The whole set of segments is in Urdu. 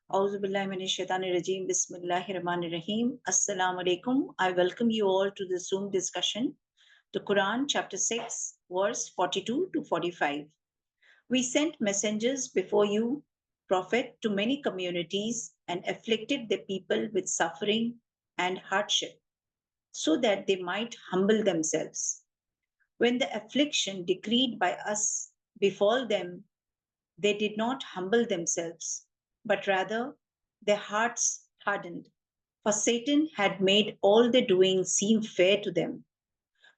Auzu billahi minash shaitanir rajim. Bismillahir rahmanir rahim. Assalamu alaikum. I welcome you all to the Zoom discussion. The Quran, chapter 6, verse 42 to 45. We sent messengers before you, Prophet, to many communities and afflicted the people with suffering and hardship, so that they might humble themselves. When the affliction decreed by us befall them, they did not humble themselves, but rather their hearts hardened. For Satan had made all their doing seem fair to them.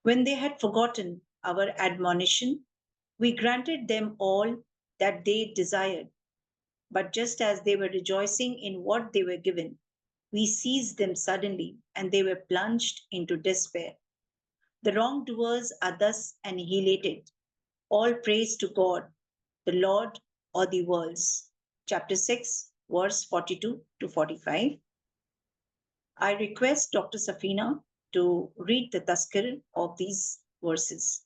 When they had forgotten our admonition, we granted them all that they desired. But just as they were rejoicing in what they were given, we seized them suddenly and they were plunged into despair. The wrongdoers are thus annihilated. All praise to God, the Lord of the worlds. Chapter 6, verse 42 to 45. I request Dr. Safina to read the tazkir of these verses.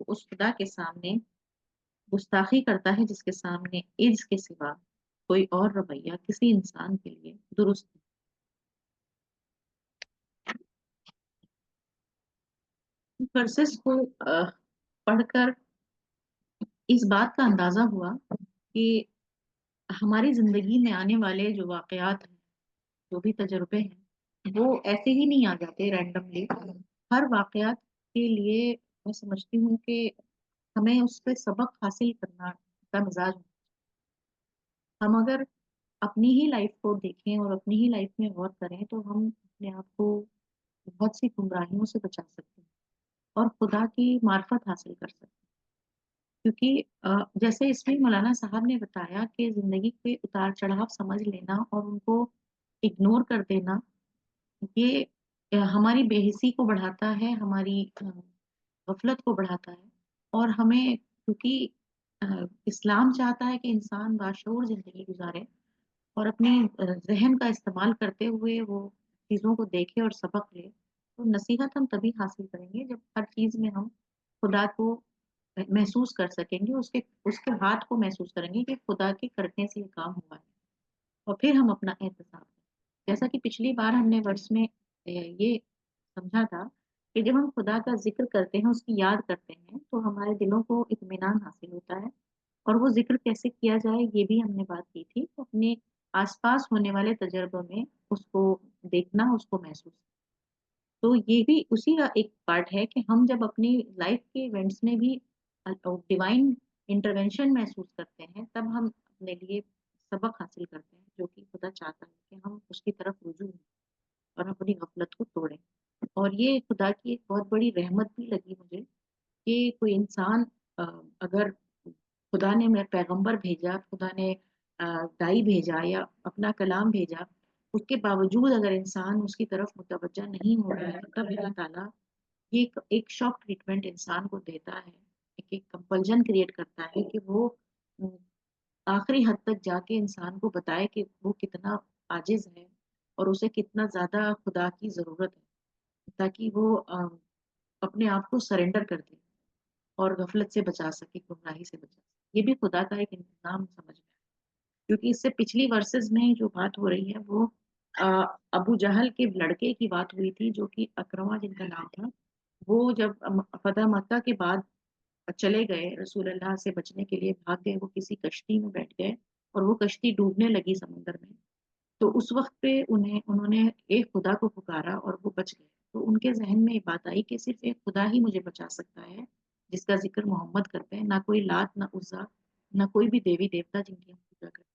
تو اس خدا کے سامنے گستاخی کرتا ہے جس کے سامنے عز کے سوا کوئی اور رویہ کسی انسان کے لیے درست نہیں۔ ورسز کو پڑھ کر اس بات کا اندازہ ہوا کہ ہماری زندگی میں آنے والے جو واقعات ہیں، جو بھی تجربے ہیں، وہ ایسے ہی نہیں آ جاتے رینڈملی۔ ہر واقعات کے لیے میں سمجھتی ہوں کہ ہمیں اس سے سبق حاصل کرنا کا مزاج ہونا۔ ہم اگر اپنی ہی لائف کو دیکھیں اور اپنی ہی لائف میں غور کریں تو ہم اپنے آپ کو بہت سی گمراہیوں سے بچا سکتے ہیں اور خدا کی معرفت حاصل کر سکتے ہیں، کیونکہ جیسے اس میں مولانا صاحب نے بتایا کہ زندگی کے اتار چڑھاؤ سمجھ لینا اور ان کو اگنور کر دینا، یہ ہماری بے حسی کو بڑھاتا ہے، ہماری غفلت کو بڑھاتا ہے، اور ہمیں کیونکہ اسلام چاہتا ہے کہ انسان باشعور زندگی گزارے اور اپنے ذہن کا استعمال کرتے ہوئے وہ چیزوں کو دیکھے اور سبق لے۔ تو نصیحت ہم تبھی حاصل کریں گے جب ہر چیز میں ہم خدا کو محسوس کر سکیں گے، اس کے ہاتھ کو محسوس کریں گے کہ خدا کے کرنے سے یہ کام ہوا ہے، اور پھر ہم اپنا احتساب کریں۔ جیسا کہ پچھلی بار ہم نے ورس میں یہ سمجھا تھا کہ جب ہم خدا کا ذکر کرتے ہیں، اس کی یاد کرتے ہیں، تو ہمارے دلوں کو اطمینان حاصل ہوتا ہے، اور وہ ذکر کیسے کیا جائے یہ بھی ہم نے بات کی تھی، اپنے آس پاس ہونے والے تجربوں میں اس کو دیکھنا، اس کو محسوس۔ تو یہ بھی اسی کا ایک پارٹ ہے کہ ہم جب اپنی لائف کے ایونٹس میں بھی ڈیوائن انٹرونشن محسوس کرتے ہیں، تب ہم اپنے لیے سبق حاصل کرتے ہیں جو کہ خدا چاہتا ہے کہ ہم اس کی طرف رجوع ہوں اور اپنی غفلت کو توڑیں۔ اور یہ خدا کی ایک بہت بڑی رحمت بھی لگی مجھے کہ کوئی انسان اگر خدا نے میں پیغمبر بھیجا، خدا نے دائی بھیجا یا اپنا کلام بھیجا، اس کے باوجود اگر انسان اس کی طرف متوجہ نہیں ہو رہا ہے، تب اللہ تعالیٰ یہ ایک شاک ٹریٹمنٹ انسان کو دیتا ہے، ایک کمپلجن کریٹ کرتا ہے کہ وہ م، آخری حد تک جا کے انسان کو بتائے کہ وہ کتنا عاجز ہے اور اسے کتنا زیادہ خدا کی ضرورت ہے، تاکہ وہ اپنے آپ کو سرنڈر کر دے اور غفلت سے بچا سکے، گمراہی سے بچا سکے۔ یہ بھی خدا کا ایک انتظام سمجھ میں آیا، کیونکہ اس سے پچھلی ورسز میں جو بات ہو رہی ہے وہ آ، ابو جہل کے لڑکے کی بات ہوئی تھی جو کہ اکرما جن کا نام تھا۔ وہ جب فتح مکہ کے بعد چلے گئے رسول اللہ سے بچنے کے لیے، بھاگ گئے، وہ کسی کشتی میں بیٹھ گئے اور وہ کشتی ڈوبنے لگی سمندر میں۔ تو اس وقت پہ انہوں نے ایک خدا کو پکارا اور وہ بچ گئے۔ تو ان کے ذہن میں یہ بات آئی کہ صرف ایک خدا ہی مجھے بچا سکتا ہے جس کا ذکر محمد کرتے ہیں، نہ کوئی لات، نہ عزا، نہ کوئی بھی دیوی دیوتا جن کی ہم پوجا کرتے ہیں۔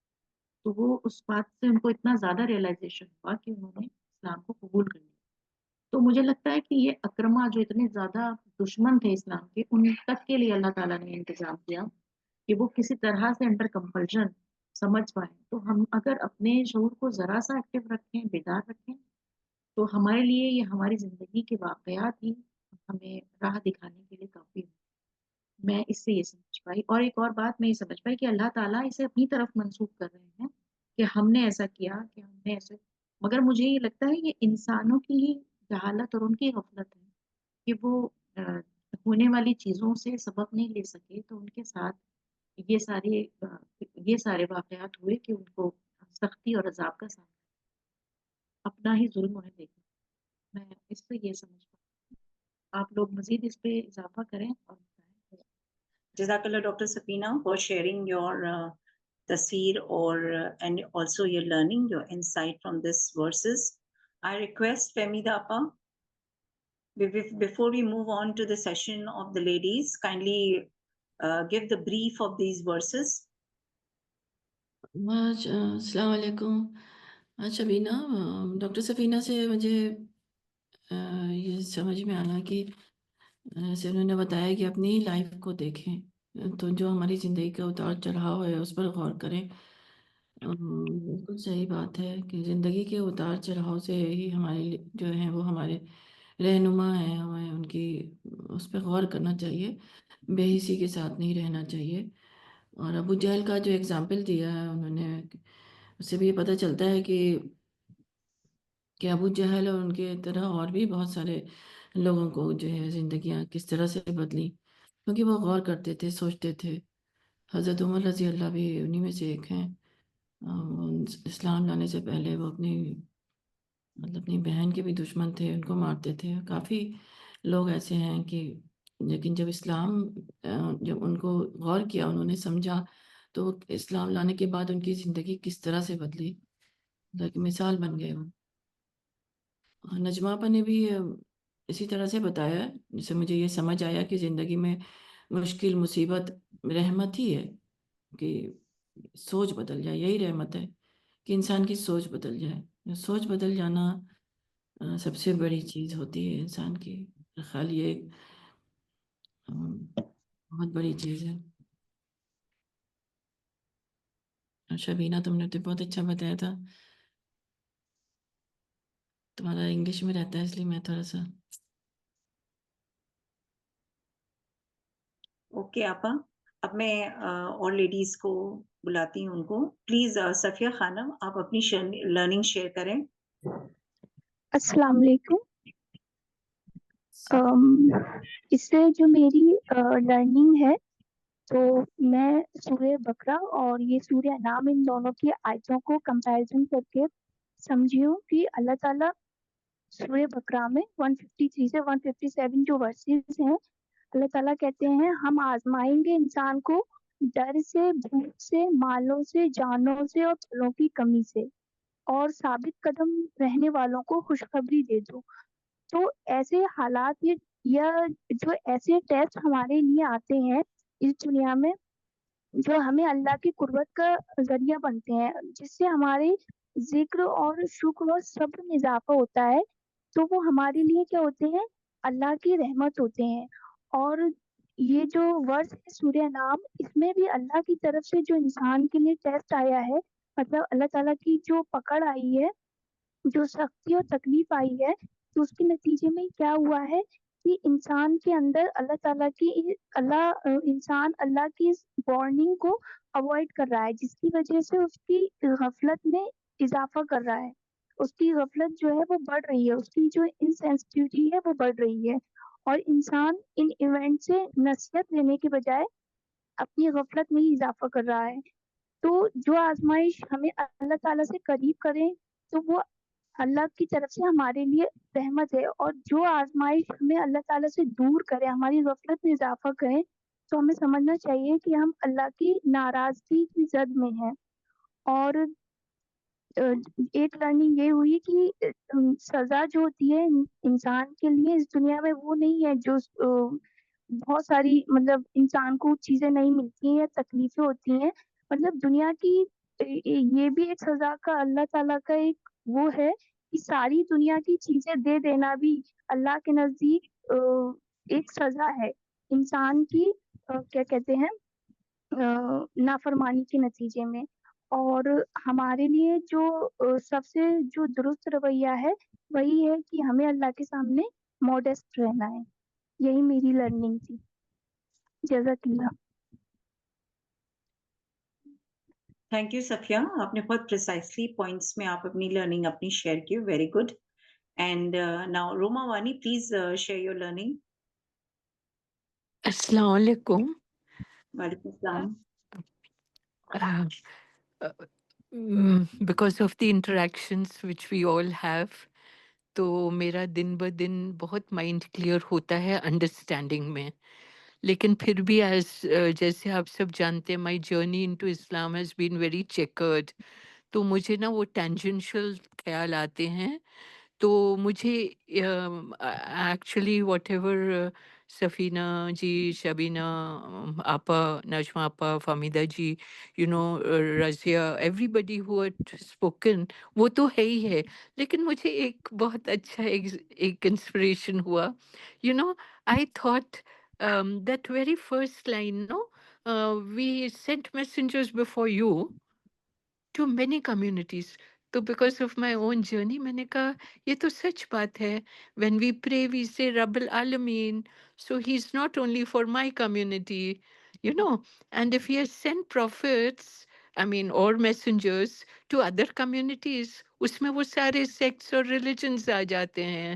تو وہ اس بات سے ان کو اتنا زیادہ ریئلائزیشن ہوا کہ انہوں نے اسلام کو قبول کر لیا۔ تو مجھے لگتا ہے کہ یہ اکرما جو اتنے زیادہ دشمن تھے اسلام کے، ان تک کے لیے اللہ تعالیٰ نے انتظام کیا کہ وہ کسی طرح سے انڈر کمپلشن سمجھ پائیں۔ تو ہم اگر اپنے شعور کو ذرا سا ایکٹیو رکھیں، بیدار رکھیں، تو ہمارے لیے یہ ہماری زندگی کے واقعات ہی ہمیں راہ دکھانے کے لیے کافی ہوں۔ میں اس سے یہ سمجھ پائی، اور ایک اور بات میں یہ سمجھ پائی کہ اللہ تعالیٰ اسے اپنی طرف منسوخ کر رہے ہیں کہ ہم نے ایسا کیا، کہ ہم نے ایسے، مگر مجھے یہ لگتا ہے یہ انسانوں کی ہی جہالت اور ان کی غفلت ہے کہ وہ آ، ہونے والی چیزوں سے سبق نہیں لے سکے، تو ان کے ساتھ یہ سارے یہ سارے واقعات ہوئے کہ ان کو سختی اور عذاب کا سامنا، اپنا ہی ظلم انہیں دیکھنا۔ میں اس سے یہ سمجھ پائی۔ آپ لوگ مزید اس پہ اضافہ کریں اور بتائیں۔ Jazakallah, Dr. Safina, for sharing your tasir and also your learning, your insight from this verses. I request Femida Appa, before we move on to the session of the ladies, kindly give the brief of these verses. السلام علیکم۔ شبینہ، ڈاکٹر سفینہ سے مجھے یہ سمجھ میں آنا کہ جیسے انہوں نے بتایا کہ اپنی لائف کو دیکھیں، تو جو ہماری زندگی کا اتار چڑھاؤ ہے اس پر غور کریں۔ بالکل صحیح بات ہے کہ زندگی کے اتار چڑھاؤ سے ہی ہمارے جو ہیں وہ ہمارے رہنما ہیں، ہمیں ان کی اس پہ غور کرنا چاہیے، بے حسی کے ساتھ نہیں رہنا چاہیے۔ اور ابو جہل کا جو اگزامپل دیا ہے انہوں نے، اس سے بھی یہ پتہ چلتا ہے کہ ابو جہل اور ان کے طرح اور بھی بہت سارے لوگوں کو جو ہے زندگیاں کس طرح سے بدلی۔ کیونکہ وہ غور کرتے تھے، سوچتے تھے. حضرت عمر رضی اللہ بھی انہی میں سے ایک ہیں. اسلام لانے سے پہلے وہ اپنی بہن کے بھی دشمن تھے، ان کو مارتے تھے. کافی لوگ ایسے ہیں کہ لیکن جب جب ان کو غور کیا، انہوں نے سمجھا، تو اسلام لانے کے بعد ان کی زندگی کس طرح سے بدلی، مثال بن گئے. نجمہ آپا نے بھی اسی طرح سے بتایا ہے، جسے مجھے یہ سمجھ آیا کہ زندگی میں مشکل، مصیبت رحمت ہی ہے کہ سوچ بدل جائے. یہی رحمت ہے کہ انسان کی سوچ بدل جائے. سوچ بدل جانا سب سے بڑی چیز ہوتی ہے انسان کی. خیال یہ ایک بہت بڑی چیز ہے. شبینہ، تم نے تو بہت اچھا بتایا تھا. تمہارا انگلش میں رہتا ہے اس لیے میں تھوڑا سا. اوکے آپا، اب میں اور لیڈیز کو بلاتی ہوں. ان کو پلیز صفیہ خانم، آپ اپنی لرننگ شیئر کریں. السلام علیکم. اس سے جو میری لرننگ ہے، تو میں سورہ بقرہ اور یہ سورہ انعام، ان دونوں کی آیتوں کو کمپیریزن کر کے سمجھی ہوں کہ اللہ تعالیٰ سورہ بقرہ میں 153 سے 157 جو ورسز ہیں، اللہ تعالیٰ کہتے ہیں ہم آزمائیں گے انسان کو ڈر سے، بھوک سے، مالوں سے، جانوں سے اور پھلوں کی کمی سے، اور ثابت قدم رہنے والوں کو خوشخبری دے دو. تو ایسے حالات یا جو ایسے ٹیسٹ ہمارے لیے آتے ہیں اس دنیا میں، جو ہمیں اللہ کی قربت کا ذریعہ بنتے ہیں، جس سے ہمارے ذکر اور شکر اور صبر میں اضافہ ہوتا ہے، تو وہ ہمارے لیے کیا ہوتے ہیں؟ اللہ کی رحمت ہوتے ہیں. اور یہ جو ورس ہے سورہ نام، اس میں بھی اللہ کی طرف سے جو انسان کے لیے ٹیسٹ آیا ہے، مطلب اللہ تعالیٰ کی جو پکڑ آئی ہے، جو سختی اور تکلیف آئی ہے، تو اس کے نتیجے میں کیا ہوا ہے کہ انسان کے اندر انسان اللہ کی اس وارننگ کو اوائڈ کر رہا ہے، جس کی وجہ سے اس کی غفلت میں اضافہ کر رہا ہے. اس کی غفلت جو ہے وہ بڑھ رہی ہے، اس کی جو انسینسٹیوٹی ہے وہ بڑھ رہی ہے، اور انسان ان ایونٹ سے نصیحت لینے کے بجائے اپنی غفلت میں ہی اضافہ کر رہا ہے. تو جو آزمائش ہمیں اللہ تعالیٰ سے قریب کرے، تو وہ اللہ کی طرف سے ہمارے لیے رحمت ہے، اور جو آزمائش ہمیں اللہ تعالیٰ سے دور کرے، ہماری غفلت میں اضافہ کرے، تو ہمیں سمجھنا چاہیے کہ ہم اللہ کی ناراضگی کی زد میں ہیں. اور ایک لرننگ یہ ہوئی کہ سزا جو ہوتی ہے انسان کے لیے اس دنیا میں، وہ نہیں ہے جو بہت ساری مطلب انسان کو چیزیں نہیں ملتی ہیں یا تکلیفیں ہوتی ہیں. مطلب دنیا کی یہ بھی ایک سزا کا اللہ تعالیٰ کا ایک وہ ہے کہ ساری دنیا کی چیزیں دے دینا بھی اللہ کے نزدیک ایک سزا ہے انسان کی کیا کہتے ہیں نافرمانی کے نتیجے میں. اور ہمارے لیے جو سب سے جو درست رویہ ہے وہی ہے کہ ہمیں اللہ کے سامنے موڈسٹ رہنا ہے. یہی میری لرننگ تھی. جزاک اللہ. تھینک یو صفیہ، آپ نے بہت پریسائسلی پوائنٹس میں آپ اپنی لرننگ اپنی شیئر کی. Very good. And now Roma Wani, please share your learning. السلام علیکم. وعلیکم السلام. Because of the interactions which we all have, تو میرا دن بہ دن بہت مائنڈ کلیئر ہوتا ہے انڈرسٹینڈنگ میں. لیکن پھر بھی جیسے آپ سب جانتے ہیں، my journey into Islam has been very chequered. تو مجھے نا وہ ٹینجنشل خیال آتے ہیں. تو مجھے ایکچولی واٹ ایور سفینہ جی، شبینہ آپا، نجمہ آپا، فہمیدہ جی، رضیہ، ایوری بڈی ہو اسپوکن، وہ تو ہے ہی ہے. لیکن مجھے ایک بہت اچھا ایک انسپریشن ہوا. I thought that very first line, we sent messengers before you to many communities. تو because of my own journey میں نے کہا یہ تو سچ بات ہے. وین وی پرے وی سے رب العالمین، so he is not only for my community, and if he has sent prophets اور میسنجرس ٹو ادر کمیونٹیز، اس میں وہ سارے سیکٹس اور ریلیجنز آ جاتے ہیں.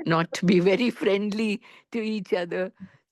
not be very friendly to each other.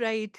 right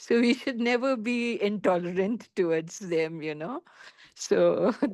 so we should never be intolerant towards them, so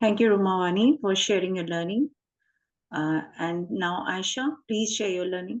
Thank you, Rumawani, for sharing your learning. And now, Aisha, please share your learning.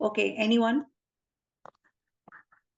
Okay, anyone?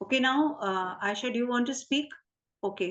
Okay, now Aisha, do you want to speak? Okay.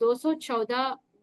214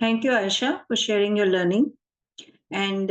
Thank you, Aisha, for sharing your learning. And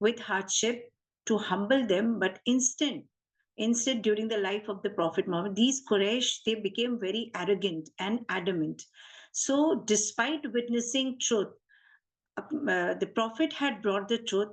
with hardship to humble them, but instead during the life of the Prophet Muhammad, these Quraysh, they became very arrogant and adamant. So despite witnessing truth, the Prophet had brought the truth,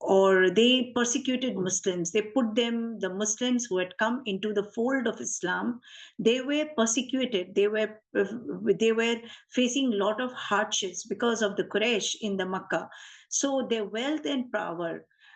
or they persecuted Muslims. They put them, the Muslims who had come into the fold of Islam, they were persecuted. They were facing a lot of hardships because of the Quraysh in the Makkah. So their wealth and power,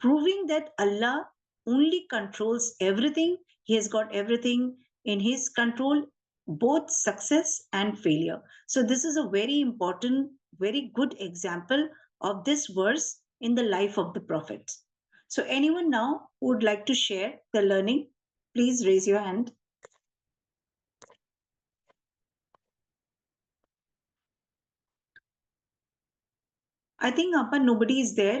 proving that Allah only controls everything. He has got everything in his control, both success and failure. So this is a very important, very good example of this verse in the life of the Prophet. So anyone now who would like to share the learning, please raise your hand. I think Appa, nobody is there.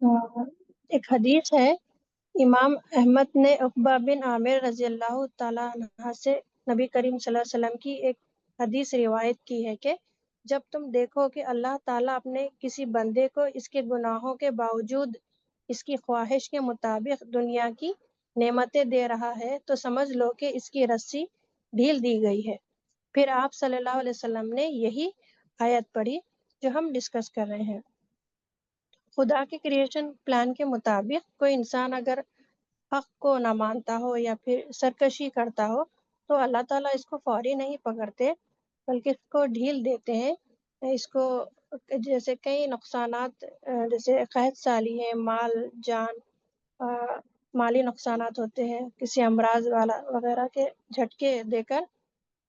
ایک حدیث ہے، امام احمد نے عقبہ بن عامر رضی اللہ تعالیٰ عنہ سے نبی کریم صلی اللہ علیہ وسلم کی ایک حدیث روایت کی ہے کہ جب تم دیکھو کہ اللہ تعالیٰ اپنے کسی بندے کو اس کے گناہوں کے باوجود اس کی خواہش کے مطابق دنیا کی نعمتیں دے رہا ہے تو سمجھ لو کہ اس کی رسی ڈھیل دی گئی ہے۔ پھر آپ صلی اللہ علیہ وسلم نے یہی آیت پڑھی جو ہم ڈسکس کر رہے ہیں۔ خدا کے کریشن پلان کے مطابق کوئی انسان اگر حق کو نہ مانتا ہو یا پھر سرکشی کرتا ہو تو اللہ تعالیٰ اس کو فوری نہیں پکڑتے بلکہ اس کو ڈھیل دیتے ہیں۔ اس کو جیسے کئی نقصانات جیسے قحط سالی ہے، مال جان مالی نقصانات ہوتے ہیں، کسی امراض والا وغیرہ کے جھٹکے دے کر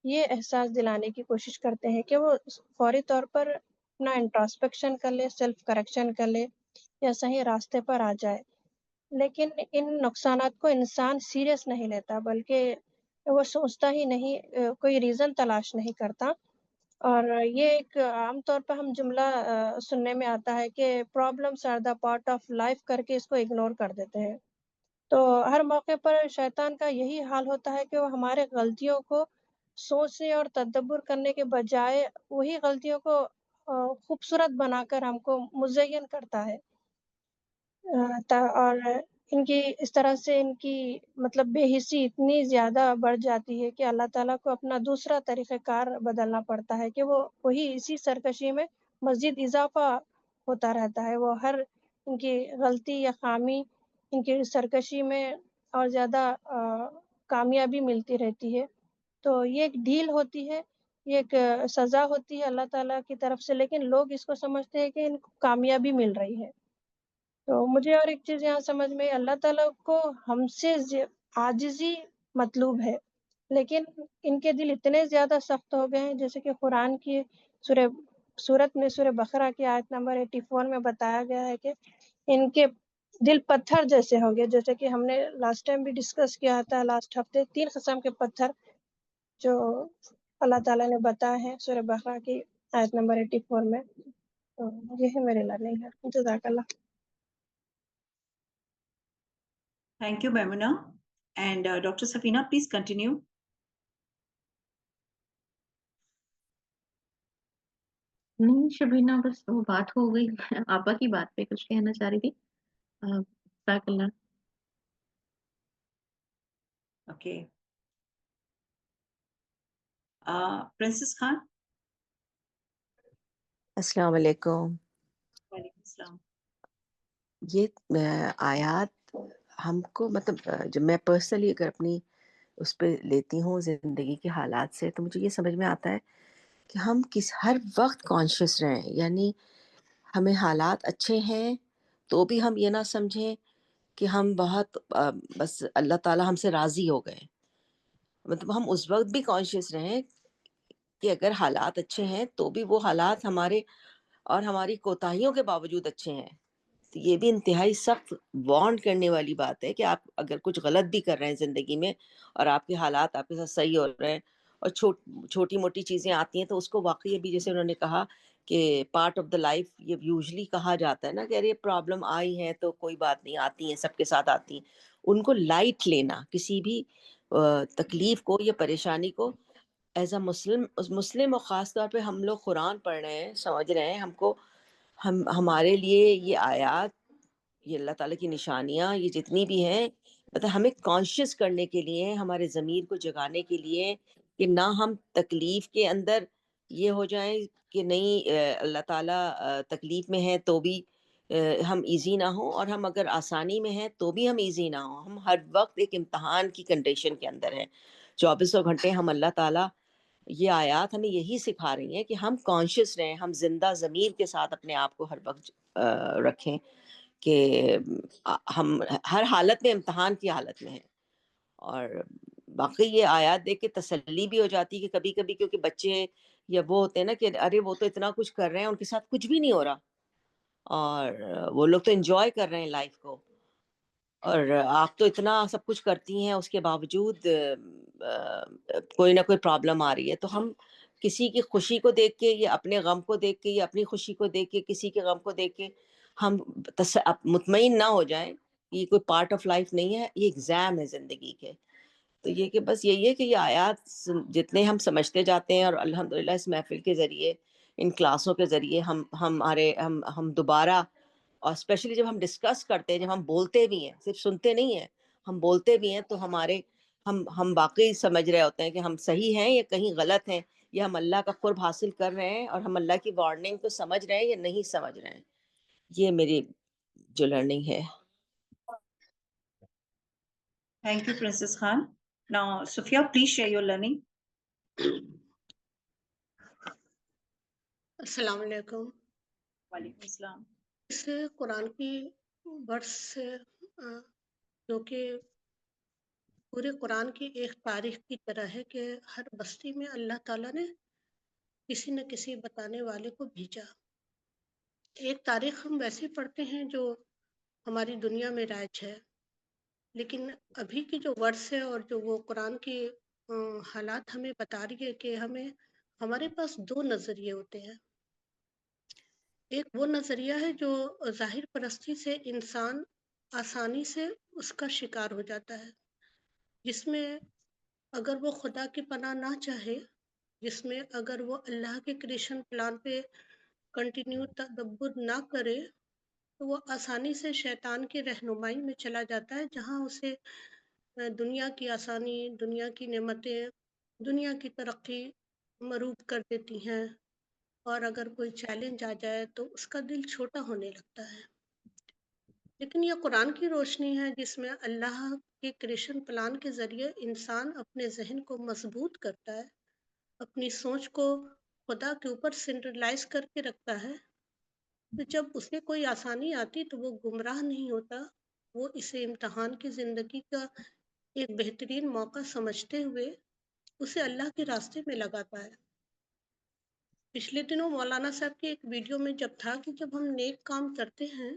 یہ احساس دلانے کی کوشش کرتے ہیں کہ وہ فوری طور پر اپنا انٹراسپیکشن کر لے، سیلف کریکشن کر لے یا صحیح راستے پر آ جائے۔ لیکن ان نقصانات کو انسان سیریس نہیں لیتا بلکہ وہ سوچتا ہی نہیں، کوئی ریزن تلاش نہیں کرتا۔ اور یہ ایک عام طور پر ہم جملہ سننے میں آتا ہے کہ problems are the part of life کر کے اس کو اگنور کر دیتے ہیں۔ تو ہر موقع پر شیطان کا یہی حال ہوتا ہے کہ وہ ہمارے غلطیوں کو سوچنے اور تدبر کرنے کے بجائے وہی غلطیوں کو خوبصورت بنا کر ہم کو مزین کرتا ہے، اور ان کی اس طرح سے ان کی مطلب بے حسی اتنی زیادہ بڑھ جاتی ہے کہ اللہ تعالیٰ کو اپنا دوسرا طریقہ کار بدلنا پڑتا ہے کہ وہ وہی اسی سرکشی میں مزید اضافہ ہوتا رہتا ہے۔ وہ ہر ان کی غلطی یا خامی ان کی سرکشی میں اور زیادہ کامیابی ملتی رہتی ہے۔ تو یہ ایک ڈھیل ہوتی ہے، یہ ایک سزا ہوتی ہے اللہ تعالیٰ کی طرف سے، لیکن لوگ اس کو سمجھتے ہیں کہ ان کو کامیابی مل رہی ہے۔ تو مجھے اور ایک چیز یہاں سمجھ میں، اللہ تعالیٰ کو ہم سے عاجزی مطلوب ہے، لیکن ان کے دل اتنے زیادہ سخت ہو گئے ہیں، جیسے کہ قرآن کی سورت میں سورہ بقرہ کی آیت نمبر 84 میں بتایا گیا ہے کہ ان کے دل پتھر جیسے ہوں گے، جیسے کہ ہم نے لاسٹ ٹائم بھی ڈسکس کیا تھا لاسٹ ہفتے، 3 قسم کے پتھر جو اللہ تعالیٰ نے بتایا ہے سورہ بقرہ کی آیت نمبر 84 میں۔ تو یہ ہے میرے لرننگ ہے۔ جزاک اللہ۔ Thank you, Maimuna. And Dr. Safina, please continue. نہیں شبینہ، بس وہ بات ہو گئی آپا کی بات پہ کچھ کہنا چاہ رہی تھی۔ جزاک اللہ۔ Okay. Princess Khan. السلام علیکم۔ وعلیکم السلام۔ یہ آیات ہم کو مطلب جب میں پرسنلی اگر اپنی اس پہ لیتی ہوں زندگی کے حالات سے تو مجھے یہ سمجھ میں آتا ہے کہ ہم ہر وقت کانشیس رہیں، یعنی ہمیں حالات اچھے ہیں تو بھی ہم یہ نہ سمجھیں کہ ہم بہت بس اللہ تعالیٰ ہم سے راضی ہو گئے، مطلب ہم اس وقت بھی کانشیس رہیں کہ اگر حالات اچھے ہیں تو بھی وہ حالات ہمارے اور ہماری کوتاہیوں کے باوجود اچھے ہیں۔ تو یہ بھی انتہائی سخت وارن کرنے والی بات ہے کہ آپ اگر کچھ غلط بھی کر رہے ہیں زندگی میں اور آپ کے حالات آپ کے ساتھ صحیح ہو رہے ہیں اور چھوٹی موٹی چیزیں آتی ہیں تو اس کو واقعی ابھی جیسے انہوں نے کہا کہ پارٹ آف دا لائف، یہ یوزلی کہا جاتا ہے نا کہ یہ پرابلم آئی ہے تو کوئی بات نہیں، آتی ہیں سب کے ساتھ آتی ہیں، ان کو لائٹ لینا، کسی بھی تکلیف کو یا پریشانی کو ایز اے مسلم اور خاص طور پہ ہم لوگ قرآن پڑھ رہے ہیں، سمجھ رہے ہیں، ہم کو ہمارے لیے یہ آیات، یہ اللہ تعالیٰ کی نشانیاں، یہ جتنی بھی ہیں مطلب ہمیں کانشیس کرنے کے لیے، ہمارے ضمیر کو جگانے کے لیے کہ نہ ہم تکلیف کے اندر یہ ہو جائیں کہ نہیں اللہ تعالیٰ تکلیف میں ہے تو بھی ہم ایزی نہ ہوں، اور ہم اگر آسانی میں ہیں تو بھی ہم ایزی نہ ہوں۔ ہم ہر وقت ایک امتحان کی کنڈیشن کے اندر ہیں، 24 گھنٹے ہم اللہ تعالیٰ، یہ آیات ہمیں یہی سکھا رہی ہیں کہ ہم کانشیس رہیں، ہم زندہ ضمیر کے ساتھ اپنے آپ کو ہر وقت رکھیں کہ ہم ہر حالت میں امتحان کی حالت میں ہیں۔ اور باقی یہ آیات دیکھ کے تسلی بھی ہو جاتی ہے کہ کبھی کبھی کیونکہ بچے یا وہ ہوتے ہیں نا کہ ارے وہ تو اتنا کچھ کر رہے ہیں، ان کے ساتھ کچھ بھی نہیں ہو رہا اور وہ لوگ تو انجوائے کر رہے ہیں لائف کو، اور آپ تو اتنا سب کچھ کرتی ہیں اس کے باوجود کوئی نہ کوئی پرابلم آ رہی ہے۔ تو ہم کسی کی خوشی کو دیکھ کے یا اپنے غم کو دیکھ کے یا اپنی خوشی کو دیکھ کے کسی کے غم کو دیکھ کے ہم مطمئن نہ ہو جائیں. یہ کوئی پارٹ آف لائف نہیں ہے, یہ ایگزام ہے زندگی کے. تو یہ کہ بس یہی ہے کہ یہ آیات جتنے ہم سمجھتے جاتے ہیں, اور الحمدللہ اس محفل کے ذریعے, ان کلاسوں کے ذریعے ہم دوبارہ, اور اسپیشلی جب ہم ڈسکس کرتے ہیں, جب ہم بولتے بھی ہیں, صرف سنتے نہیں ہیں, ہم بولتے بھی ہیں, تو ہم واقعی سمجھ رہے ہوتے ہیں کہ ہم صحیح ہیں یا کہیں غلط ہیں, یا ہم اللہ کا قرب حاصل کر رہے ہیں اور ہم اللہ کی وارننگ کو سمجھ رہے ہیں یا نہیں سمجھ رہے ہیں. یہ میری جو لرننگ ہے. Thank you, Princess Khan. Now, Sufia, please share your learning. السلام علیکم. Walaikum Assalam. اس قرآن کی ورس جو کہ پورے قرآن کی ایک تاریخ کی طرح ہے کہ ہر بستی میں اللہ تعالیٰ نے کسی نہ کسی بتانے والے کو بھیجا. ایک تاریخ ہم ویسے پڑھتے ہیں جو ہماری دنیا میں رائج ہے, لیکن ابھی کی جو ورس ہے اور جو وہ قرآن کی حالات ہمیں بتا رہی ہے کہ ہمارے پاس دو نظریے ہوتے ہیں. ایک وہ نظریہ ہے جو ظاہر پرستی سے انسان آسانی سے اس کا شکار ہو جاتا ہے, جس میں اگر وہ خدا کی پناہ نہ چاہے, جس میں اگر وہ اللہ کے کریشن پلان پہ کنٹینیو تدبر نہ کرے, تو وہ آسانی سے شیطان کی رہنمائی میں چلا جاتا ہے, جہاں اسے دنیا کی آسانی, دنیا کی نعمتیں, دنیا کی ترقی مروب کر دیتی ہیں, اور اگر کوئی چیلنج آ جائے تو اس کا دل چھوٹا ہونے لگتا ہے. لیکن یہ قرآن کی روشنی ہے جس میں اللہ کے کریشن پلان کے ذریعے انسان اپنے ذہن کو مضبوط کرتا ہے, اپنی سوچ کو خدا کے اوپر سینٹرلائز کر کے رکھتا ہے. تو جب اسے کوئی آسانی آتی تو وہ گمراہ نہیں ہوتا, وہ اسے امتحان کی زندگی کا ایک بہترین موقع سمجھتے ہوئے اسے اللہ کے راستے میں لگاتا ہے. پچھلے دنوں مولانا صاحب کی ایک ویڈیو میں جب تھا کہ جب ہم نیک کام کرتے ہیں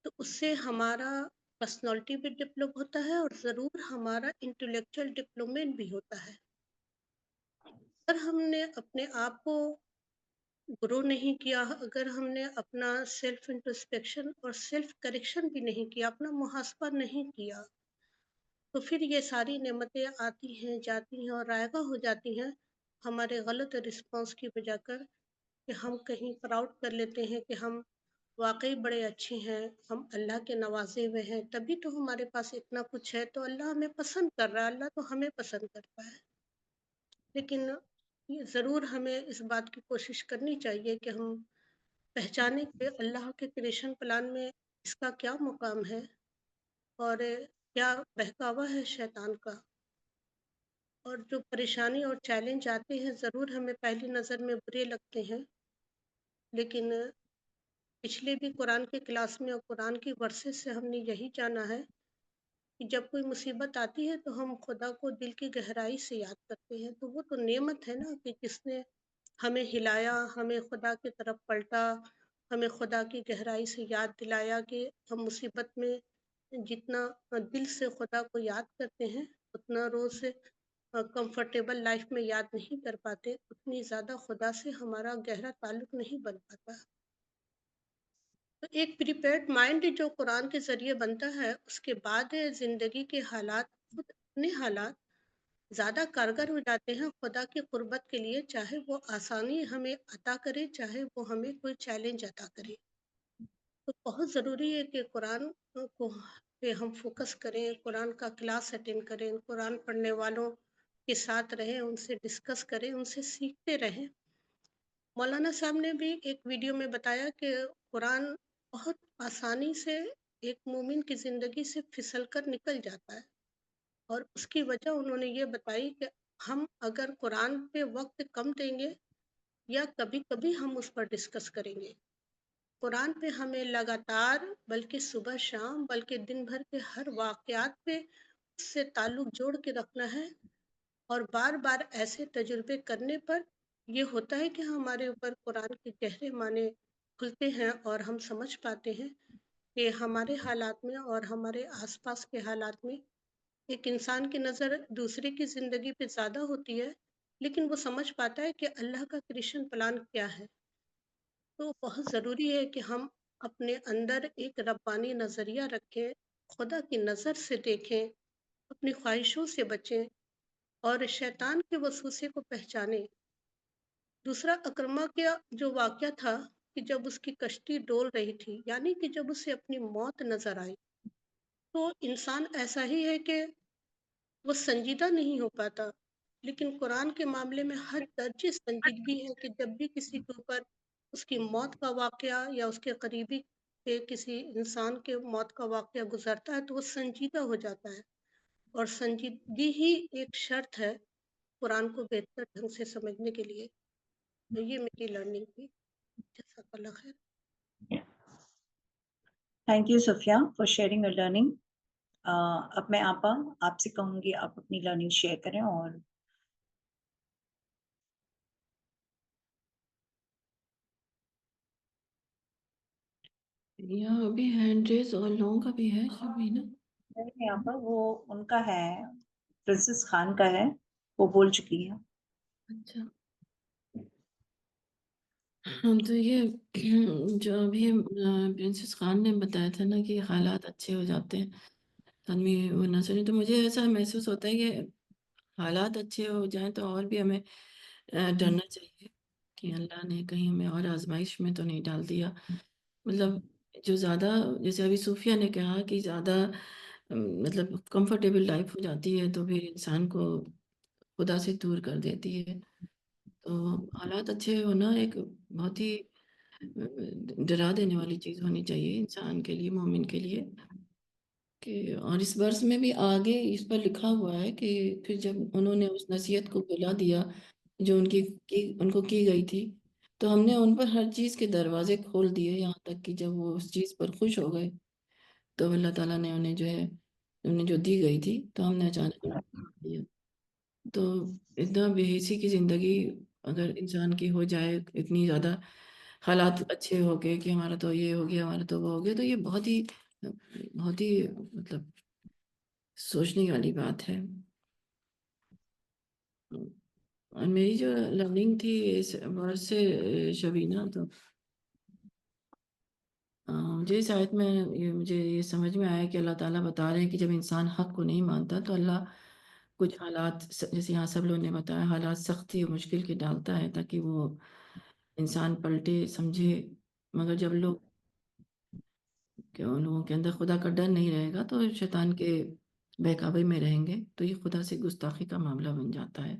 تو اس سے ہمارا پرسنالٹی بھی ڈیولپ ہوتا ہے, اور ضرور ہمارا انٹلیکچوئل ڈیولپمنٹ بھی ہوتا ہے. اگر ہم نے اپنے آپ کو گرو نہیں کیا, اگر ہم نے اپنا سیلف انٹروسپیکشن اور سیلف کریکشن بھی نہیں کیا, اپنا محاسبہ نہیں کیا, تو پھر یہ ساری نعمتیں آتی ہیں, جاتی ہیں اور رائگاں ہو جاتی ہیں ہمارے غلط رسپانس کی وجہ کر, کہ ہم کہیں پراؤڈ کر لیتے ہیں کہ ہم واقعی بڑے اچھے ہیں, ہم اللہ کے نوازے ہوئے ہیں, تبھی تو ہمارے پاس اتنا کچھ ہے, تو اللہ ہمیں پسند کر رہا ہے, اللہ تو ہمیں پسند کرتا ہے. لیکن ضرور ہمیں اس بات کی کوشش کرنی چاہیے کہ ہم پہچانیں کہ اللہ کے کریشن پلان میں اس کا کیا مقام ہے اور کیا بہکاوا ہے شیطان کا. اور جو پریشانی اور چیلنج آتے ہیں ضرور ہمیں پہلی نظر میں برے لگتے ہیں, لیکن پچھلے بھی قرآن کے کلاس میں اور قرآن کی ورسز سے ہم نے یہی جانا ہے کہ جب کوئی مصیبت آتی ہے تو ہم خدا کو دل کی گہرائی سے یاد کرتے ہیں. تو وہ تو نعمت ہے نا کہ جس نے ہمیں ہلایا, ہمیں خدا کی طرف پلٹا, ہمیں خدا کی گہرائی سے یاد دلایا کہ ہم مصیبت میں جتنا دل سے خدا کو یاد کرتے ہیں اتنا روز سے کمفرٹیبل لائف میں یاد نہیں کر پاتے, اتنی زیادہ خدا سے ہمارا گہرا تعلق نہیں بن پاتا. تو ایک پریپیئرڈ مائنڈ جو قرآن کے ذریعے بنتا ہے, اس کے بعد زندگی کے حالات, خود اپنے حالات زیادہ کارگر ہو جاتے ہیں خدا کی قربت کے لیے, چاہے وہ آسانی ہمیں عطا کرے, چاہے وہ ہمیں کوئی چیلنج عطا کرے. تو بہت ضروری ہے کہ قرآن کو پہ ہم فوکس کریں, قرآن کا کلاس اٹینڈ کریں, قرآن پڑھنے والوں کے ساتھ رہیں, ان سے ڈسکس کریں, ان سے سیکھتے رہیں. مولانا صاحب نے بھی ایک ویڈیو میں بتایا کہ قرآن بہت آسانی سے ایک مومن کی زندگی سے پھسل کر نکل جاتا ہے, اور اس کی وجہ انہوں نے یہ بتائی کہ ہم اگر قرآن پہ وقت کم دیں گے یا کبھی کبھی ہم اس پر ڈسکس کریں گے. قرآن پہ ہمیں لگاتار, بلکہ صبح شام, بلکہ دن بھر کے ہر واقعات پہ اس سے تعلق جوڑ کے رکھنا ہے, اور بار بار ایسے تجربے کرنے پر یہ ہوتا ہے کہ ہمارے اوپر قرآن کے گہرے معنی کھلتے ہیں اور ہم سمجھ پاتے ہیں کہ ہمارے حالات میں اور ہمارے آس پاس کے حالات میں ایک انسان کی نظر دوسرے کی زندگی پہ زیادہ ہوتی ہے, لیکن وہ سمجھ پاتا ہے کہ اللہ کا کریشن پلان کیا ہے. تو بہت ضروری ہے کہ ہم اپنے اندر ایک ربانی نظریہ رکھیں، خدا کی نظر سے دیکھیں، اپنی خواہشوں سے بچیں اور شیطان کے وسوسے کو پہچانیں۔ دوسرا اکرما کا جو واقعہ تھا کہ جب اس کی کشتی ڈول رہی تھی، یعنی کہ جب اسے اپنی موت نظر آئی، تو انسان ایسا ہی ہے کہ وہ سنجیدہ نہیں ہو پاتا، لیکن قرآن کے معاملے میں حد درجے سنجیدگی ہے کہ جب بھی کسی کے اوپر اس کی موت کا واقعہ یا اس کے قریبی کے کسی انسان کے موت کا واقعہ گزرتا ہے تو وہ سنجیدہ ہو جاتا ہے، اور سنجیدگی ہی ایک شرط ہے قرآن کو بہتر ڈھنگ سے سمجھنے کے لیے۔ تو یہ میری لرننگ تھی۔ جزاک اللہ خیر۔ Thank you, Sophia, for sharing your learning. اب میں آپ سے کہوں گی آپ اپنی لرننگ شیئر کریں اور یہاں ابھی ہینڈ ریز اور لوگوں کا بھی ہے شبینہ؟ نہیں آپا، وہ ان کا ہے، پرنسس خان کا ہے، وہ بول چکی ہے۔ اچھا، ہم تو یہ جو ابھی پرنسس خان نے بتایا تھا نا کہ حالات اچھے ہو جاتے ہیں آدمی وہ نہ سنے، تو مجھے ایسا محسوس ہوتا ہے کہ حالات اچھے ہو جائیں تو اور بھی ہمیں ڈرنا چاہیے کہ اللہ نے کہیں ہمیں اور آزمائش میں تو نہیں ڈال دیا۔ مطلب جو زیادہ، جیسے ابھی صوفیہ نے کہا کہ زیادہ مطلب کمفرٹیبل لائف ہو جاتی ہے تو پھر انسان کو خدا سے دور کر دیتی ہے۔ تو حالات اچھے ہونا ایک بہت ہی ڈرا دینے والی چیز ہونی چاہیے انسان کے لیے، مومن کے لیے کہ، اور اس برس میں بھی آگے اس پر لکھا ہوا ہے کہ پھر جب انہوں نے اس نصیحت کو بلا دیا جو ان کو کی گئی تھی، تو ہم نے ان پر ہر چیز کے دروازے کھول دیے، یہاں تک کہ جب وہ اس چیز پر خوش ہو گئے تو اللہ تعالیٰ نے انہیں جو دی گئی تھی تو ہم نے اچانک دیا۔ تو اتنا بے حسی کی زندگی اگر انسان کی ہو جائے، اتنی زیادہ حالات اچھے ہو گئے کہ ہمارا تو یہ ہو گیا، ہمارا تو وہ ہو گیا، تو یہ بہت ہی مطلب سوچنے والی بات ہے۔ اور میری جو لرننگ تھی اس ورس سے شبینہ، تو مجھے اس آیت میں مجھے یہ سمجھ میں آیا کہ اللہ تعالیٰ بتا رہے ہیں کہ جب انسان حق کو نہیں مانتا تو اللہ کچھ حالات، جیسے یہاں سب لوگوں نے بتایا، حالات سختی اور مشکل کے ڈالتا ہے تاکہ وہ انسان پلٹے سمجھے، مگر جب ان لوگوں کے اندر خدا کا ڈر نہیں رہے گا تو شیطان کے بہکاوے میں رہیں گے تو یہ خدا سے گستاخی کا معاملہ بن جاتا ہے۔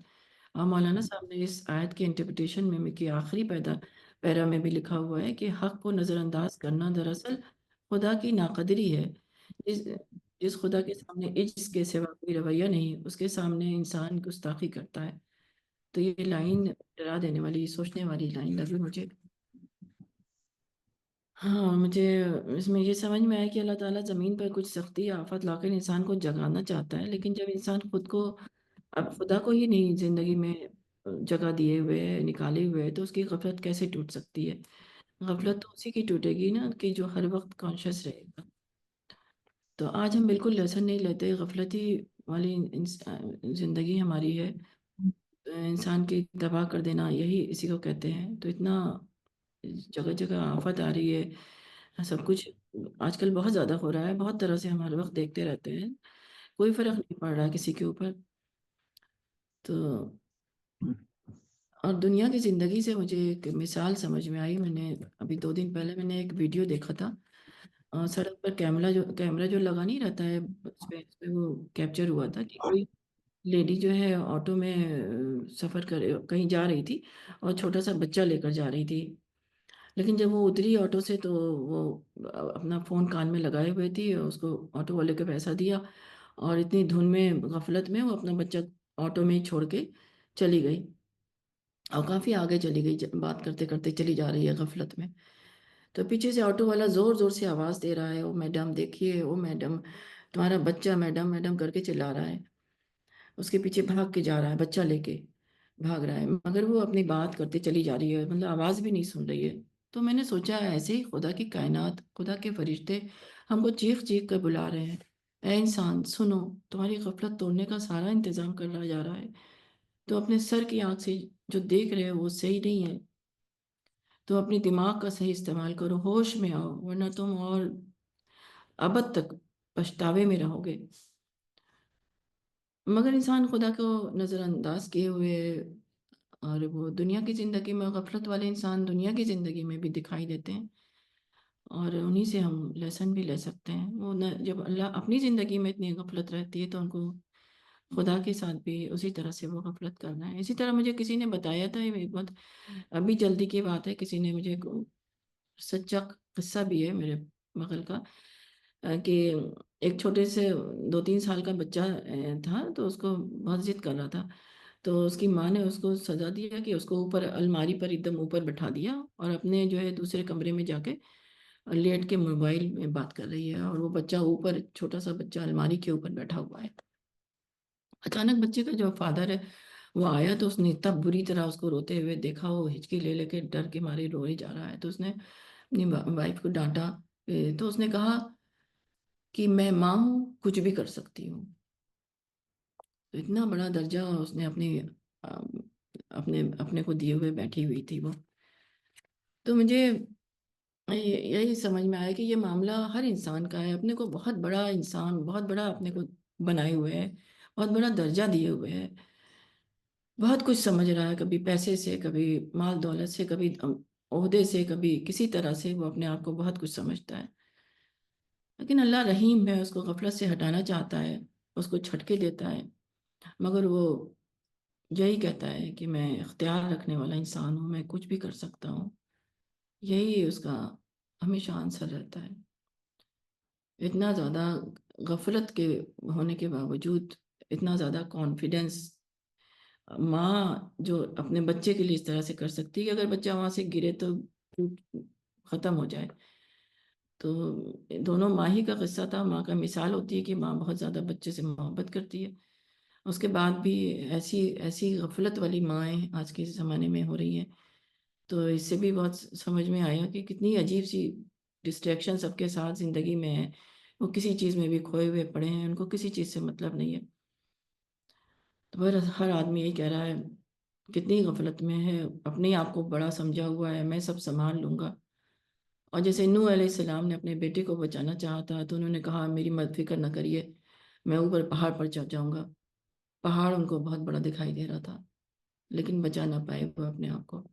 اور مولانا صاحب نے اس آیت کی انٹرپریٹیشن میں کہ آخری پیرا میں بھی لکھا ہوا ہے کہ حق کو نظر انداز کرنا دراصل خدا کی ناقدری ہے۔ جس خدا کے سامنے عجز کے سوا کوئی رویہ نہیں، اس کے سامنے انسان گستاخی کرتا ہے۔ تو یہ لائن ڈرا دینے والی، سوچنے والی لائن لگی مجھے۔ ہاں، مجھے اس میں یہ سمجھ میں آیا کہ اللہ تعالیٰ زمین پر کچھ سختی یا آفت لا کر انسان کو جگانا چاہتا ہے، لیکن جب انسان اب خدا کو ہی نہیں زندگی میں جگہ دیے ہوئے ہے، نکالے ہوئے ہے، تو اس کی غفلت کیسے ٹوٹ سکتی ہے؟ غفلت تو اسی کی ٹوٹے گی نا کہ جو ہر وقت کانشیس رہے گا۔ تو آج ہم بالکل لیسن نہیں لیتے، غفلتی والی زندگی ہماری ہے، انسان کی تباہ کر دینا، یہی اسی کو کہتے ہیں۔ تو اتنا جگہ جگہ آفت آ رہی ہے، سب کچھ آج کل بہت زیادہ ہو رہا ہے، بہت طرح سے ہم ہر وقت دیکھتے رہتے ہیں، کوئی فرق نہیں پڑ رہا کسی کے اوپر۔ تو اور دنیا کی زندگی سے مجھے ایک مثال سمجھ میں آئی، میں نے ابھی 2 دن پہلے میں نے ایک ویڈیو دیکھا تھا، سڑک پر کیمرہ جو لگا نہیں رہتا ہے، اس پہ وہ کیپچر ہوا تھا کہ کوئی لیڈی جو ہے آٹو میں سفر کہیں جا رہی تھی اور چھوٹا سا بچہ لے کر جا رہی تھی، لیکن جب وہ اتری آٹو سے تو وہ اپنا فون کان میں لگائے ہوئے تھی، اس کو آٹو والے کو پیسہ دیا اور اتنی دھن میں غفلت میں وہ اپنا بچہ آٹو میں ہی چھوڑ کے چلی گئی، اور کافی آگے چلی گئی، بات کرتے کرتے چلی جا رہی ہے غفلت میں۔ تو پیچھے سے آٹو والا زور زور سے آواز دے رہا ہے، او میڈم دیکھیے، او میڈم تمہارا بچہ، میڈم میڈم کر کے چلا رہا ہے، اس کے پیچھے بھاگ کے جا رہا ہے، بچہ لے کے بھاگ رہا ہے، مگر وہ اپنی بات کرتے چلی جا رہی ہے، مطلب آواز بھی نہیں سن رہی ہے۔ تو میں نے سوچا ایسے ہی خدا کی کائنات، خدا کے فرشتے ہم کو چیخ چیخ کر بلا رہے ہیں، اے انسان سنو، تمہاری غفلت توڑنے کا سارا انتظام کر رہا جا رہا ہے، تو اپنے سر کی آنکھ سے جو دیکھ رہے ہو وہ صحیح نہیں ہے، تو اپنی دماغ کا صحیح استعمال کرو، ہوش میں آؤ، ورنہ تم اور ابد تک پچھتاوے میں رہو گے۔ مگر انسان خدا کو نظر انداز کیے ہوئے، اور وہ دنیا کی زندگی میں، غفلت والے انسان دنیا کی زندگی میں بھی دکھائی دیتے ہیں، اور انہی سے ہم لیسن بھی لے سکتے ہیں۔ وہ جب اللہ اپنی زندگی میں اتنی غفلت رہتی ہے تو ان کو خدا کے ساتھ بھی اسی طرح سے وہ غفلت کرنا ہے۔ اسی طرح مجھے کسی نے بتایا تھا، یہ بہت ابھی جلدی کی بات ہے، کسی نے مجھے سچا قصہ بھی ہے میرے بغل کا، کہ ایک چھوٹے سے 2-3 سال کا بچہ تھا، تو اس کو بہت ضد کر رہا تھا، تو اس کی ماں نے اس کو سزا دیا کہ اس کو اوپر الماری پر ایک دم اوپر بٹھا دیا، اور اپنے جو ہے دوسرے کمرے میں جا کے لیٹ کے موبائل میں بات کر رہی ہے، اور وہ بچہ اوپر، چھوٹا سا بچہ الماری کے اوپر بیٹھا ہوا ہے۔ اچانک بچے کا جو فادر ہے وہ آیا، تو اس نے اتنا بری طرح اس کو روتے ہوئے دیکھا، وہ ہچکی لے لے کے ڈر کے مارے روئے جا رہا ہے، تو اس نے اپنی وائف کو ڈانٹا، تو اس نے کہا کہ میں ماں ہوں، کچھ بھی کر سکتی ہوں۔ تو اتنا بڑا درجہ اس نے اپنے کو دیے ہوئے بیٹھی ہوئی تھی وہ۔ تو مجھے یہی سمجھ میں آیا کہ یہ معاملہ ہر انسان کا ہے، اپنے کو بہت بڑا انسان، بہت بڑا اپنے کو بنائے ہوئے ہے، بہت بڑا درجہ دیے ہوئے ہے، بہت کچھ سمجھ رہا ہے، کبھی پیسے سے، کبھی مال دولت سے، کبھی عہدے سے، کبھی کسی طرح سے وہ اپنے آپ کو بہت کچھ سمجھتا ہے۔ لیکن اللہ رحیم ہے، اس کو غفلت سے ہٹانا چاہتا ہے، اس کو جھٹکے دیتا ہے، مگر وہ یہی کہتا ہے کہ میں اختیار رکھنے والا انسان ہوں، میں کچھ بھی کر سکتا ہوں۔ یہی اس کا ہمیشہ آنسر رہتا ہے۔ اتنا زیادہ غفلت کے ہونے کے باوجود اتنا زیادہ کانفیڈنس ماں جو اپنے بچے کے لیے اس طرح سے کر سکتی ہے کہ اگر بچہ وہاں سے گرے تو ختم ہو جائے۔ تو دونوں ماں ہی کا قصہ تھا، ماں کا مثال ہوتی ہے کہ ماں بہت زیادہ بچے سے محبت کرتی ہے، اس کے بعد بھی ایسی غفلت والی مائیں آج کے زمانے میں ہو رہی ہیں۔ تو اس سے بھی بہت سمجھ میں آیا کہ کتنی عجیب سی ڈسٹریکشن سب کے ساتھ زندگی میں ہے، وہ کسی چیز میں بھی کھوئے ہوئے پڑے ہیں، ان کو کسی چیز سے مطلب نہیں ہے۔ تو ہر آدمی یہی کہہ رہا ہے، کتنی غفلت میں ہے، اپنے آپ کو بڑا سمجھا ہوا ہے، میں سب سنبھال لوں گا۔ اور جیسے نوح علیہ السلام نے اپنے بیٹے کو بچانا چاہا تھا، تو انہوں نے کہا میری مت فکر نہ کریے، میں اوپر پہاڑ پر چڑھ جاؤں گا۔ پہاڑ ان کو بہت بڑا دکھائی دے رہا تھا، لیکن بچا نہ پائے وہ اپنے آپ کو۔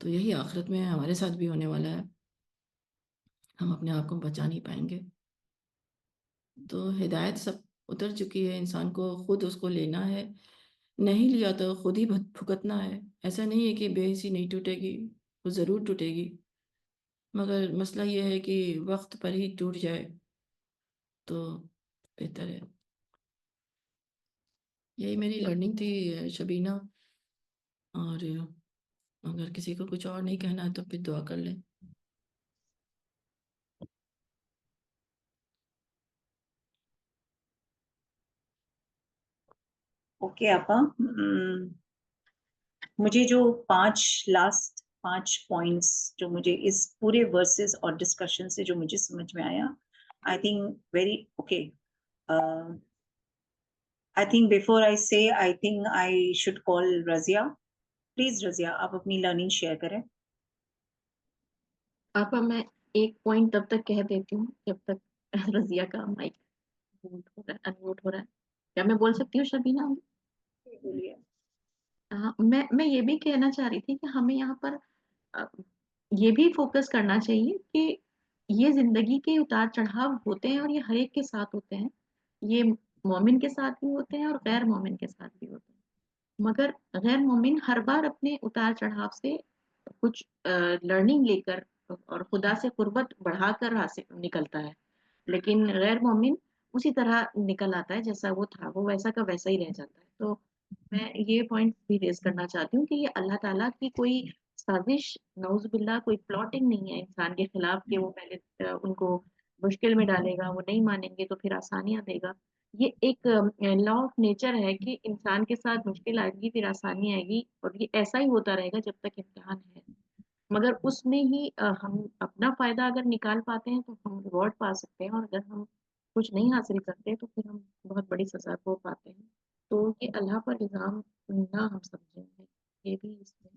تو یہی آخرت میں ہمارے ساتھ بھی ہونے والا ہے، ہم اپنے آپ کو بچا نہیں پائیں گے۔ تو ہدایت سب اتر چکی ہے، انسان کو خود اس کو لینا ہے، نہیں لیا تو خود ہی بھگتنا ہے۔ ایسا نہیں ہے کہ بے حسی نہیں ٹوٹے گی، وہ ضرور ٹوٹے گی، مگر مسئلہ یہ ہے کہ وقت پر ہی ٹوٹ جائے تو بہتر ہے۔ یہی میری لرننگ تھی شبینہ، اور اگر کسی کو کچھ اور نہیں کہنا ہے تو پھر دعا کر لیں۔ اوکے آپا، مجھے جو 5 پوائنٹس جو مجھے اس پورے ورسز اور ڈسکشن سے جو مجھے سمجھ میں آیا، I think very okay, I think before I say I think I should call Razia. Please Razia, آپ اپنی لرننگ شیئر کریں۔ آپا میں ایک پوائنٹ تب تک کہہ دیتی ہوں جب تک رضیہ کا مائک انمیوٹ ہو رہا ہے۔ کیا میں بول سکتی ہوں شبینہ؟ بولیے۔ ہاں، میں یہ بھی کہنا چاہ رہی تھی کہ ہمیں یہاں پر یہ بھی فوکس کرنا چاہیے کہ یہ زندگی کے اتار چڑھاؤ ہوتے ہیں، اور یہ ہر ایک کے ساتھ ہوتے ہیں، یہ مومن کے ساتھ بھی ہوتے ہیں اور غیر مومن کے ساتھ بھی ہوتے ہیں، مگر غیر مومن ہر بار اپنے اتار چڑھاؤ سے کچھ لرننگ لے کر اور خدا سے قربت بڑھا کر حاصل نکلتا ہے، لیکن غیر مومن اسی طرح نکل آتا ہے جیسا وہ تھا، وہ ویسا کا ویسا ہی رہ جاتا ہے۔ تو میں یہ پوائنٹ بھی ریز کرنا چاہتی ہوں کہ یہ اللہ تعالیٰ کی کوئی سازش، نعوذ باللہ، کوئی پلاٹنگ نہیں ہے انسان کے خلاف کہ وہ پہلے ان کو مشکل میں ڈالے گا، وہ نہیں مانیں گے تو پھر آسانیاں دے گا۔ یہ ایک لا آف نیچر ہے کہ انسان کے ساتھ مشکل آئے گی پھر آسانی آئے گی، اور یہ ایسا ہی ہوتا رہے گا جب تک امتحان ہے، مگر اس میں ہی ہم اپنا فائدہ اگر نکال پاتے ہیں تو ہم ریوارڈ پا سکتے ہیں، اور اگر ہم کچھ نہیں حاصل کرتے تو پھر ہم بہت بڑی سزا کو پاتے ہیں۔ تو یہ اللہ پر الزام نہ ہم سمجھیں گے، یہ بھی اس میں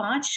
5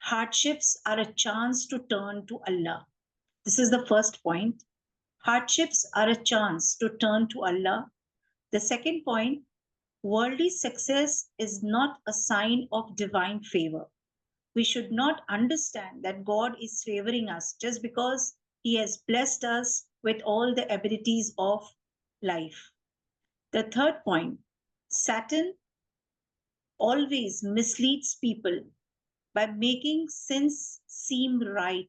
hardships are a chance to turn to Allah. This is the first point. Hardships are a chance to turn to Allah. The second point, worldly success is not a sign of divine favor. We should not understand that God is favoring us just because He has blessed us with all the abilities of life. The third point, Satan always misleads people by making sins seem right.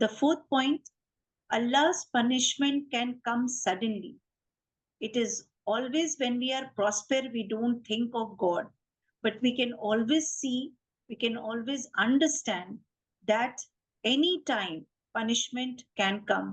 The fourth point, Allah's punishment can come suddenly. It is always when we are prosper, we don't think of God, but we can always understand that any time punishment can come.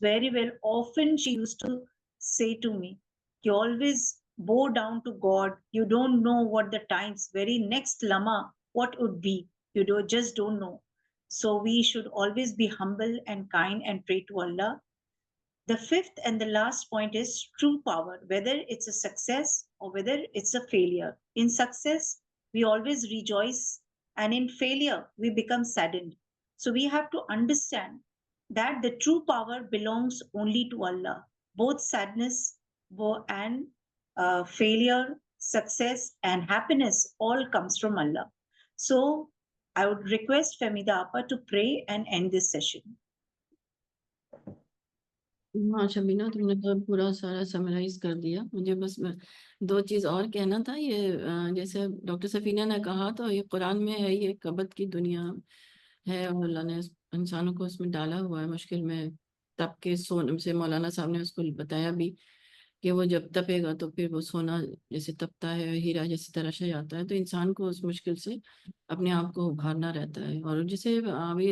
very well. Often she used to say to me, you always bow down to God. You don't know what the times, very next lama, what would be. You just don't know. So we should always be humble and kind and pray to Allah. The fifth and the last point is true power, whether it's a success or whether it's a failure. In success, we always rejoice, and in failure, we become saddened. So we have to understand that the true power belongs only to Allah. Both sadness and failure, success and happiness all comes from Allah. So I would request Femida Appa to pray and end this session. ہاں شبینہ، تم نے تو پورا سارا سمرائز کر دیا. مجھے بس دو چیز اور کہنا تھا. یہ جیسے ڈاکٹر سفینہ نے کہا تو یہ قرآن میں ہے، یہ قبض کی دنیا ہے اور اللہ نے انسانوں کو اس میں ڈالا ہوا ہے مشکل میں. تب کے سونے سے مولانا صاحب نے اس کو بتایا بھی کہ وہ جب تپے گا تو پھر وہ سونا جیسے تپتا ہے، ہیرا جیسے تراشا جاتا ہے. تو انسان کو اس مشکل سے اپنے آپ کو ابھارنا رہتا ہے. اور جسے ابھی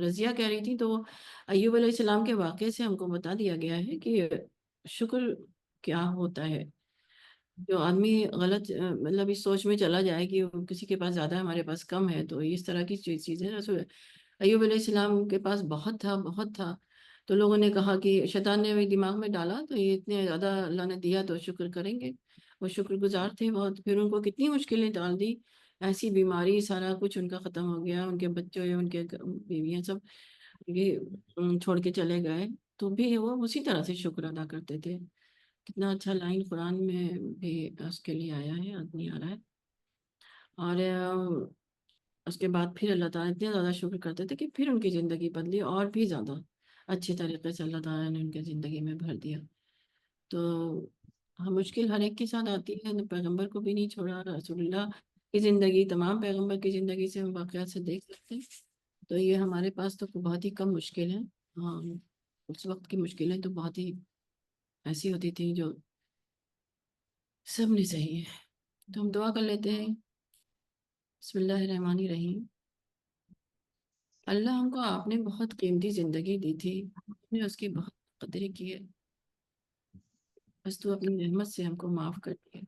رضیہ کہہ رہی تھی، تو ایوب علیہ السلام کے واقعے سے ہم کو بتا دیا گیا ہے کہ شکر کیا ہوتا ہے. جو آدمی غلط مطلب اس سوچ میں چلا جائے کہ کسی کے پاس زیادہ ہے، ہمارے پاس کم ہے، تو اس طرح کی چیز ہے. رسول ایوب علیہ السلام کے پاس بہت تھا، بہت تھا. تو لوگوں نے کہا کہ شیطان نے بھی دماغ میں ڈالا تو یہ اتنے زیادہ اللہ نے دیا تو شکر کریں گے. وہ شکر گزار تھے بہت. پھر ان کو کتنی مشکلیں ڈال دی، ایسی بیماری، سارا کچھ ان کا ختم ہو گیا. ان کے بچے، ان کے بیویاں سب یہ چھوڑ کے چلے گئے، تو بھی وہ اسی طرح سے شکر ادا کرتے تھے. کتنا اچھا لائن قرآن میں بھی اس کے لیے آیا ہے، آدمی آ رہا ہے. اور اس کے بعد پھر اللہ تعالیٰ اتنے زیادہ شکر کرتے تھے کہ پھر ان کی زندگی بدلی اور بھی زیادہ اچھے طریقے سے اللہ تعالیٰ نے ان کے زندگی میں بھر دیا. تو مشکل ہر ایک کے ساتھ آتی ہے، پیغمبر کو بھی نہیں چھوڑا. رسول اللہ کی زندگی، تمام پیغمبر کی زندگی سے ہم واقعات سے دیکھ سکتے ہیں. تو یہ ہمارے پاس تو بہت ہی کم مشکل ہے. ہاں، اس وقت کی مشکلیں تو بہت ہی ایسی ہوتی تھی جو سب نے صحیح ہے. تو ہم دعا کر لیتے ہیں. بسم اللہ الرحمن الرحیم. اللہ ہم کو آپ نے بہت قیمتی زندگی دی تھی، ہم نے اس کی بہت قدر کی ہے. بس تو اپنی رحمت سے ہم کو معاف کر دیا.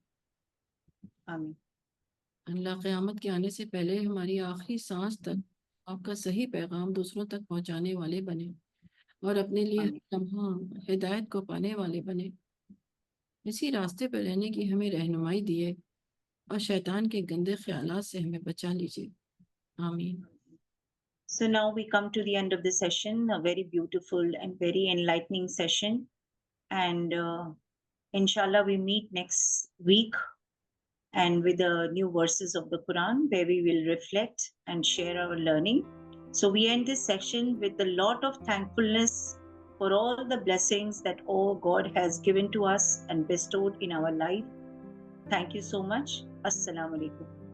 آمین. اللہ قیامت کے آنے سے پہلے ہماری آخری سانس تک آپ کا صحیح پیغام دوسروں تک پہنچانے والے بنے، اور اپنے لیے آمین. ہر لمحہ ہدایت کو پانے والے بنے. اسی راستے پر رہنے کی ہمیں رہنمائی دیے، اور شیطان کے گندے خیالات سے ہمیں بچا لیجیے. آمین. So now we come to the end of the session, a very beautiful and very enlightening session. And inshallah, we meet next week and with the new verses of the Quran, where we will reflect and share our learning. So we end this session with a lot of thankfulness for all the blessings that God has given to us and bestowed in our life. Thank you so much. Assalamu alaikum.